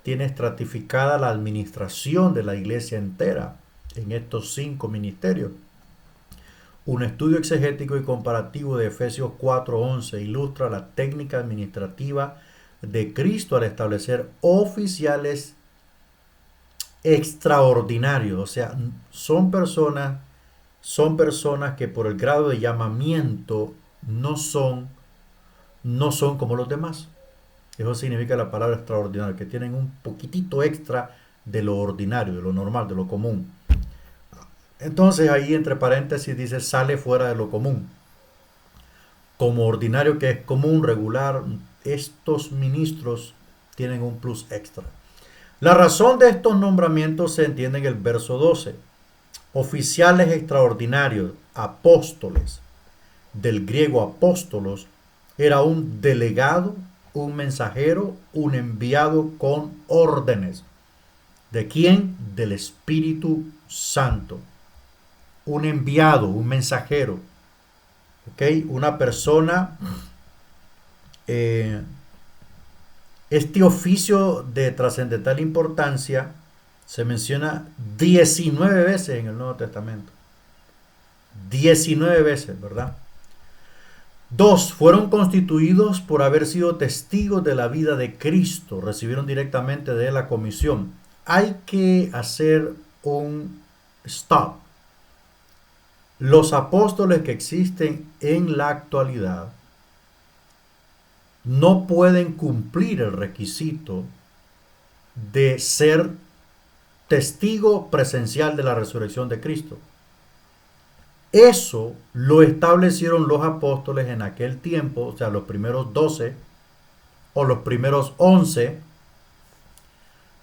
estratificada la administración de la iglesia entera en estos 5 ministerios. Un estudio exegético y comparativo de Efesios 4:11 ilustra la técnica administrativa de Cristo al establecer oficiales extraordinarios. O sea, son personas que por el grado de llamamiento no son como los demás. Eso significa la palabra extraordinario, que tienen un poquitito extra de lo ordinario, de lo normal, de lo común. Entonces ahí entre paréntesis dice sale fuera de lo común. Como ordinario, que es común, regular, estos ministros tienen un plus extra. La razón de estos nombramientos se entiende en el verso 12. Oficiales extraordinarios, apóstoles, del griego apóstolos, era un delegado, un mensajero, un enviado con órdenes. ¿De quién? Del Espíritu Santo. Un enviado, un mensajero. ¿Ok? Una persona. Este oficio de trascendental importancia se menciona 19 veces en el Nuevo Testamento. 19 veces, ¿verdad? 2. Fueron constituidos por haber sido testigos de la vida de Cristo. Recibieron directamente de la comisión. Hay que hacer un stop. Los apóstoles que existen en la actualidad no pueden cumplir el requisito de ser testigo presencial de la resurrección de Cristo. Eso lo establecieron los apóstoles en aquel tiempo, o sea, los primeros 12 o los primeros 11,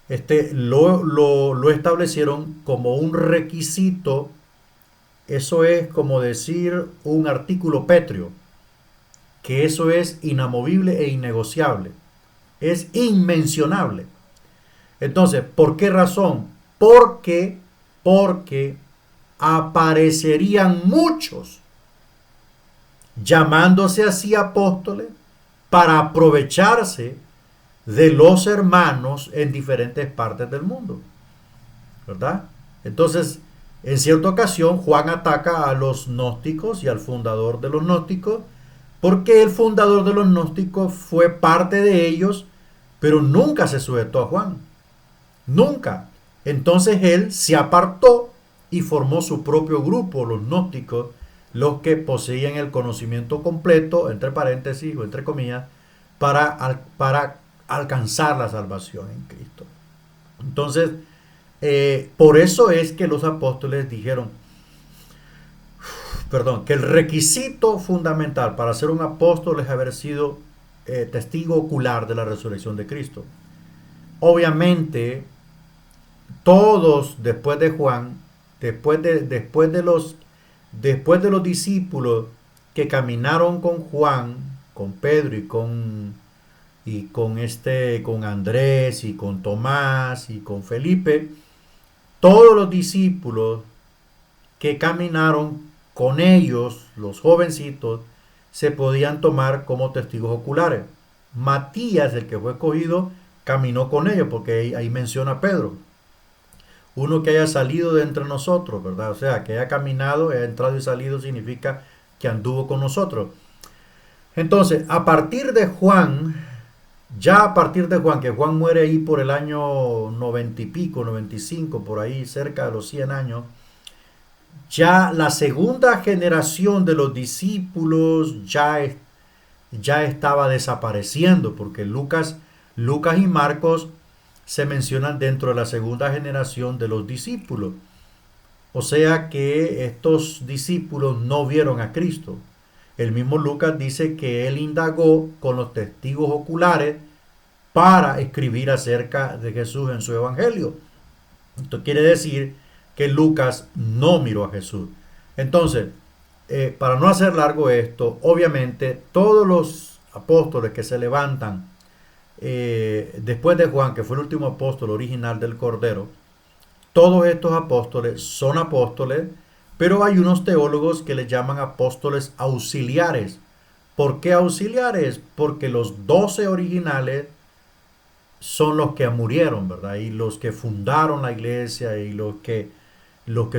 lo establecieron como un requisito. Eso es como decir un artículo pétreo, que eso es inamovible e innegociable, es inmencionable. Entonces, ¿por qué razón? Porque aparecerían muchos llamándose así apóstoles para aprovecharse de los hermanos en diferentes partes del mundo, ¿verdad? Entonces, en cierta ocasión, Juan ataca a los gnósticos y al fundador de los gnósticos, porque el fundador de los gnósticos fue parte de ellos, pero nunca se sujetó a Juan. Nunca. Entonces él se apartó y formó su propio grupo, los gnósticos, los que poseían el conocimiento completo, entre paréntesis o entre comillas, para alcanzar la salvación en Cristo. Entonces, por eso es que los apóstoles dijeron, que el requisito fundamental para ser un apóstol es haber sido testigo ocular de la resurrección de Cristo. Obviamente, todos después de Juan, después de los discípulos que caminaron con Juan, con Pedro con Andrés y con Tomás y con Felipe, todos los discípulos que caminaron con ellos, los jovencitos, se podían tomar como testigos oculares. Matías, el que fue escogido, caminó con ellos, porque ahí menciona a Pedro. Uno que haya salido de entre nosotros, ¿verdad? O sea, que haya caminado, haya entrado y salido, significa que anduvo con nosotros. Entonces, a partir de Juan, que Juan muere ahí por el año 90 y pico, 95, por ahí, cerca de los 100 años, ya la segunda generación de los discípulos ya estaba desapareciendo, porque Lucas y Marcos se mencionan dentro de la segunda generación de los discípulos. O sea que estos discípulos no vieron a Cristo. El mismo Lucas dice que él indagó con los testigos oculares para escribir acerca de Jesús en su evangelio. Esto quiere decir que Lucas no miró a Jesús. Entonces, para no hacer largo esto, obviamente todos los apóstoles que se levantan después de Juan, que fue el último apóstol original del Cordero, todos estos apóstoles son apóstoles, pero hay unos teólogos que les llaman apóstoles auxiliares. ¿Por qué auxiliares? Porque los 12 originales son los que murieron, ¿verdad? Y los que fundaron la iglesia y los que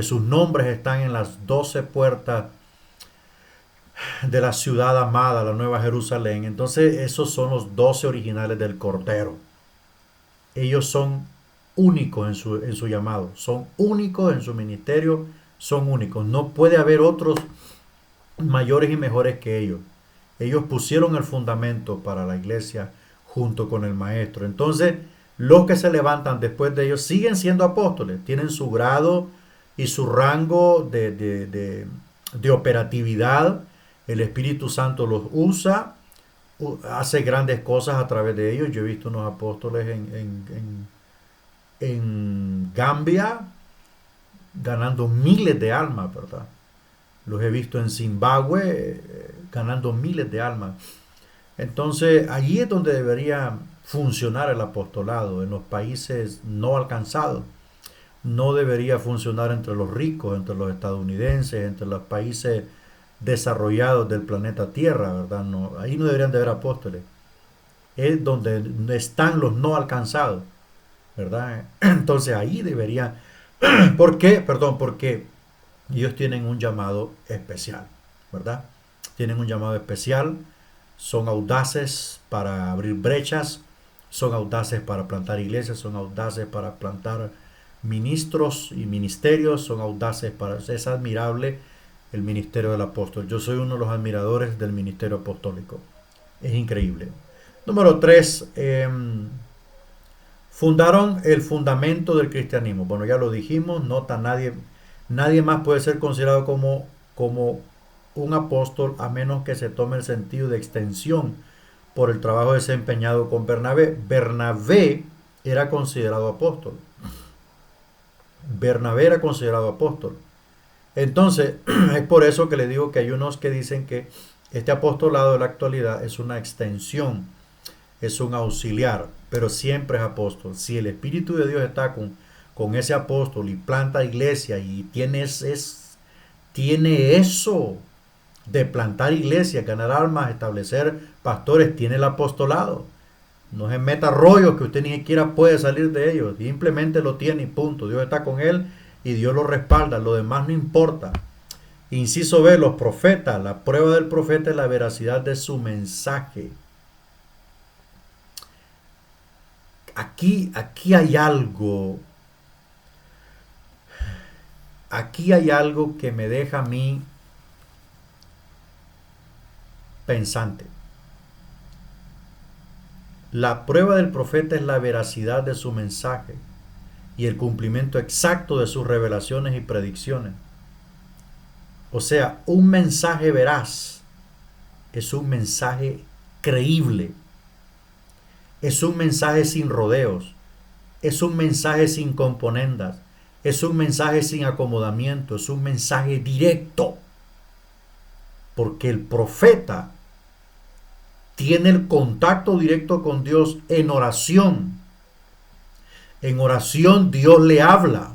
sus nombres están en las 12 puertas de la ciudad amada, la Nueva Jerusalén. Entonces esos son los 12 originales del Cordero. Ellos son únicos en su llamado, son únicos en su ministerio, son únicos. No puede haber otros mayores y mejores que ellos. Ellos pusieron el fundamento para la iglesia junto con el maestro. Entonces, los que se levantan después de ellos siguen siendo apóstoles, tienen su grado y su rango de operatividad. El Espíritu Santo los usa, hace grandes cosas a través de ellos. Yo he visto unos apóstoles en Gambia ganando miles de almas, ¿verdad? Los he visto en Zimbabue ganando miles de almas. Entonces, allí es donde debería funcionar el apostolado, en los países no alcanzados. No debería funcionar entre los ricos, entre los estadounidenses, entre los países desarrollados del planeta Tierra, ¿verdad? No, ahí no deberían de haber apóstoles. Es donde están los no alcanzados, ¿verdad? Entonces ahí debería. ¿Por qué? Porque ellos tienen un llamado especial, ¿verdad? Tienen un llamado especial, son audaces para abrir brechas, son audaces para plantar iglesias, son audaces para plantar ministros y ministerios, son audaces para. Es admirable el ministerio del apóstol. Yo soy uno de los admiradores del ministerio apostólico. Es increíble. Número 3. Fundaron el fundamento del cristianismo. Bueno, ya lo dijimos. Nota, nadie más puede ser considerado como un apóstol a menos que se tome el sentido de extensión por el trabajo desempeñado con Bernabé. Bernabé era considerado apóstol. Bernabé era considerado apóstol. Entonces, es por eso que le digo que hay unos que dicen que este apostolado de la actualidad es una extensión, es un auxiliar, pero siempre es apóstol. Si el Espíritu de Dios está con ese apóstol y planta iglesia y tiene eso, de plantar iglesias, ganar almas, establecer pastores, tiene el apostolado. No se meta rollos que usted ni siquiera puede salir de ellos. Simplemente lo tiene y punto. Dios está con él y Dios lo respalda. Lo demás no importa. Inciso B, los profetas. La prueba del profeta es la veracidad de su mensaje. Aquí hay algo. Aquí hay algo que me deja a mí pensante. La prueba del profeta es la veracidad de su mensaje y el cumplimiento exacto de sus revelaciones y predicciones. O sea, un mensaje veraz es un mensaje creíble, es un mensaje sin rodeos, es un mensaje sin componendas, es un mensaje sin acomodamiento, es un mensaje directo. Porque el profeta tiene el contacto directo con Dios en oración. En oración Dios le habla.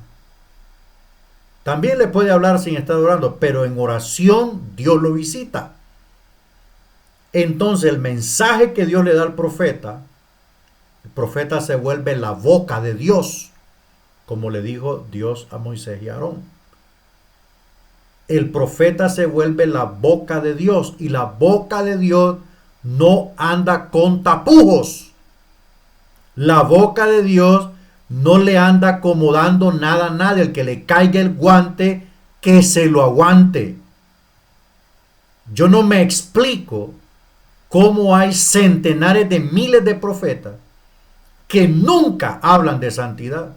También le puede hablar sin estar orando, pero en oración Dios lo visita. Entonces el mensaje que Dios le da al profeta, el profeta se vuelve la boca de Dios, como le dijo Dios a Moisés y a Aarón. El profeta se vuelve la boca de Dios y la boca de Dios no anda con tapujos. La boca de Dios no le anda acomodando nada a nadie. El que le caiga el guante, que se lo aguante. Yo no me explico cómo hay centenares de miles de profetas que nunca hablan de santidad.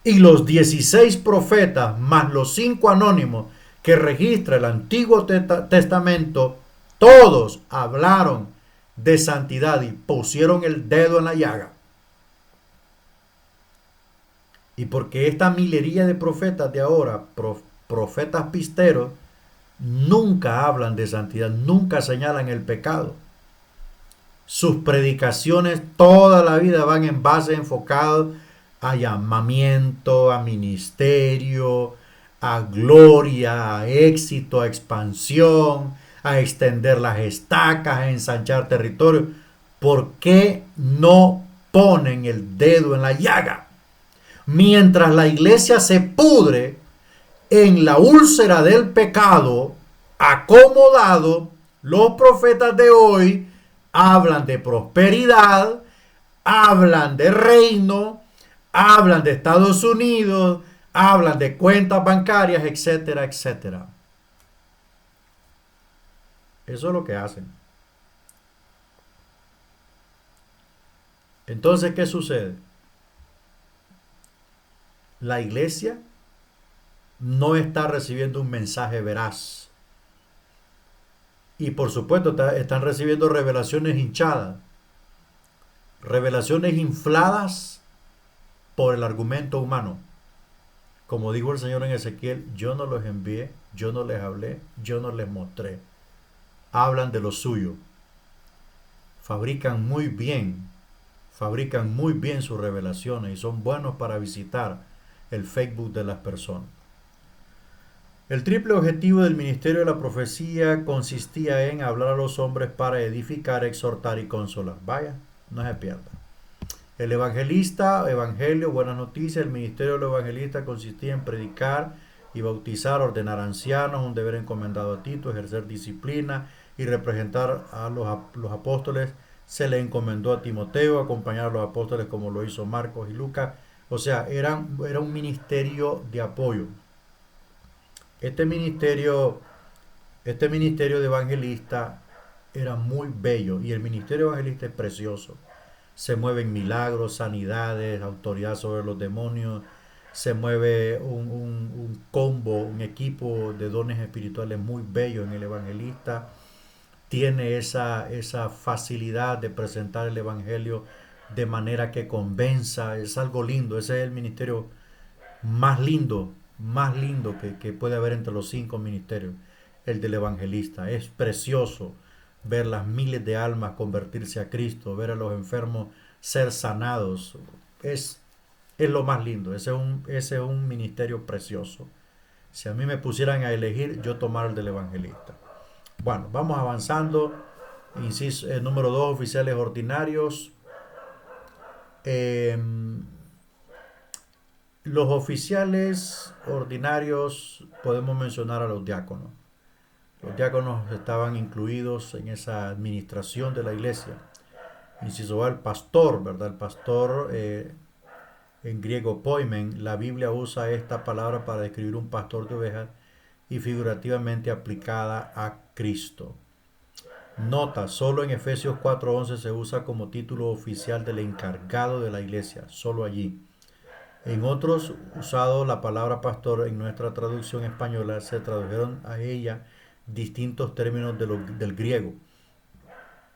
Y los 16 profetas más los 5 anónimos que registra el Antiguo Testamento, todos hablaron de santidad y pusieron el dedo en la llaga. Y porque esta milería de profetas de ahora, profetas pisteros, nunca hablan de santidad, nunca señalan el pecado. Sus predicaciones toda la vida van en base enfocado a llamamiento, a ministerio, a gloria, a éxito, a expansión, a extender las estacas, a ensanchar territorio. ¿Por qué no ponen el dedo en la llaga? Mientras la iglesia se pudre en la úlcera del pecado, acomodado, los profetas de hoy hablan de prosperidad, hablan de reino, hablan de Estados Unidos, hablan de cuentas bancarias, etcétera, etcétera. Eso es lo que hacen. Entonces, ¿qué sucede? La iglesia no está recibiendo un mensaje veraz. Y por supuesto están recibiendo revelaciones hinchadas, revelaciones infladas por el argumento humano. Como dijo el Señor en Ezequiel, yo no los envié, yo no les hablé, yo no les mostré. Hablan de lo suyo. Fabrican muy bien sus revelaciones y son buenos para visitar el Facebook de las personas. El triple objetivo del ministerio de la profecía consistía en hablar a los hombres para edificar, exhortar y consolar. Vaya, no se pierda. El evangelista, evangelio, buenas noticias. El ministerio del evangelista consistía en predicar y bautizar, ordenar ancianos, un deber encomendado a Tito, ejercer disciplina y representar a los apóstoles. Se le encomendó a Timoteo acompañar a los apóstoles como lo hizo Marcos y Lucas. O sea, era un ministerio de apoyo. Este ministerio de evangelista era muy bello y el ministerio evangelista es precioso. Se mueven milagros, sanidades, autoridad sobre los demonios, se mueve un combo, un equipo de dones espirituales muy bello en el evangelista. Tiene esa facilidad de presentar el evangelio de manera que convenza, es algo lindo. Ese es el ministerio más lindo que puede haber entre los 5 ministerios, el del evangelista. Es precioso ver las miles de almas convertirse a Cristo, ver a los enfermos ser sanados. Es lo más lindo. Ese es un ministerio precioso. Si a mí me pusieran a elegir, yo tomara el del evangelista. Bueno, vamos avanzando. Inciso, número 2, oficiales ordinarios. Eh, los oficiales ordinarios podemos mencionar a los diáconos. Los diáconos estaban incluidos en esa administración de la iglesia. Inciso A, el pastor, ¿verdad? El pastor, en griego poimen, la Biblia usa esta palabra para describir un pastor de ovejas y figurativamente aplicada a Cristo. Nota, solo en Efesios 4:11 se usa como título oficial del encargado de la iglesia, solo allí. En otros usado la palabra pastor en nuestra traducción española se tradujeron a ella distintos términos del griego.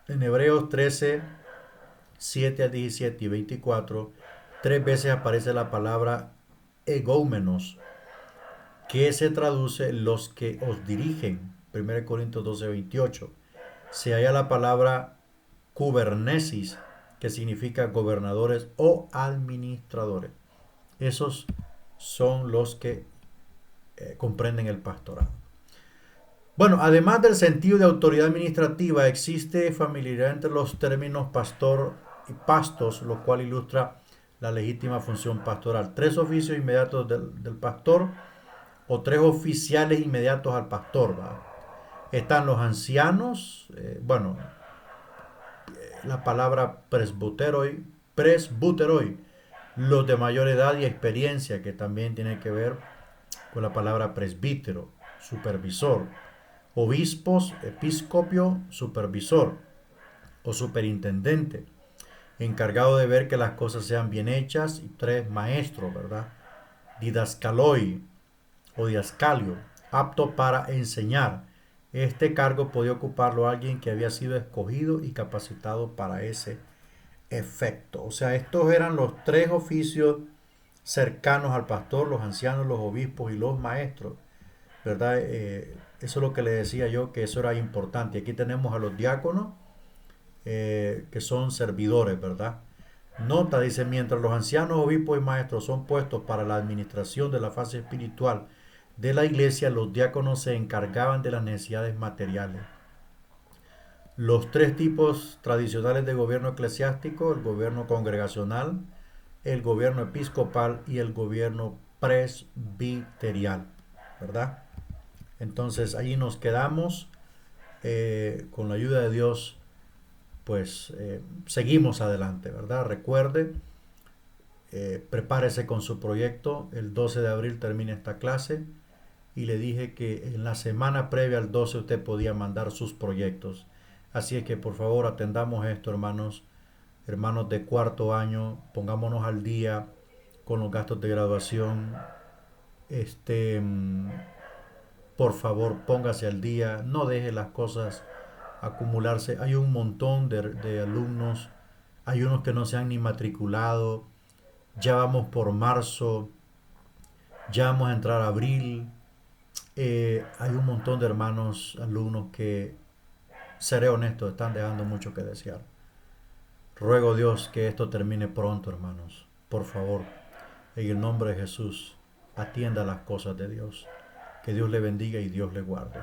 En Hebreos 13, 7 a 17 y 24, 3 veces aparece la palabra egómenos, que se traduce los que os dirigen. 1 Corintios 12, 28. Se halla la palabra kubernesis, que significa gobernadores o administradores. Esos son los que comprenden el pastorado. Bueno, además del sentido de autoridad administrativa, existe familiaridad entre los términos pastor y pastos, lo cual ilustra la legítima función pastoral. 3 oficios inmediatos del pastor o 3 oficiales inmediatos al pastor, ¿va? Están los ancianos, la palabra presbuteroi, los de mayor edad y experiencia, que también tiene que ver con la palabra presbítero, supervisor, obispos, episcopio, supervisor o superintendente, encargado de ver que las cosas sean bien hechas, y 3 maestros, ¿verdad? Didascaloi o didascalio, apto para enseñar. Este cargo podía ocuparlo alguien que había sido escogido y capacitado para ese efecto. O sea, estos eran los 3 oficios cercanos al pastor: los ancianos, los obispos y los maestros, ¿verdad? Eso es lo que le decía yo, que eso era importante. Aquí tenemos a los diáconos, que son servidores, ¿verdad? Nota, dice, mientras los ancianos, obispos y maestros son puestos para la administración de la fase espiritual de la iglesia, los diáconos se encargaban de las necesidades materiales. Los 3 tipos tradicionales de gobierno eclesiástico: el gobierno congregacional, el gobierno episcopal y el gobierno presbiterial, ¿verdad? Entonces allí nos quedamos, con la ayuda de Dios, pues seguimos adelante, ¿verdad? Recuerde, prepárese con su proyecto. El 12 de abril termina esta clase y le dije que en la semana previa al 12 usted podía mandar sus proyectos. Así es que por favor atendamos esto, hermanos. Hermanos de cuarto año, pongámonos al día con los gastos de graduación. Este, por favor, póngase al día, no deje las cosas acumularse. Hay un montón de alumnos, hay unos que no se han ni matriculado, ya vamos por marzo, ya vamos a entrar a abril. Hay un montón de hermanos, alumnos que, seré honesto, están dejando mucho que desear. Ruego Dios que esto termine pronto, hermanos. Por favor, en el nombre de Jesús, atienda las cosas de Dios. Que Dios le bendiga y Dios le guarde.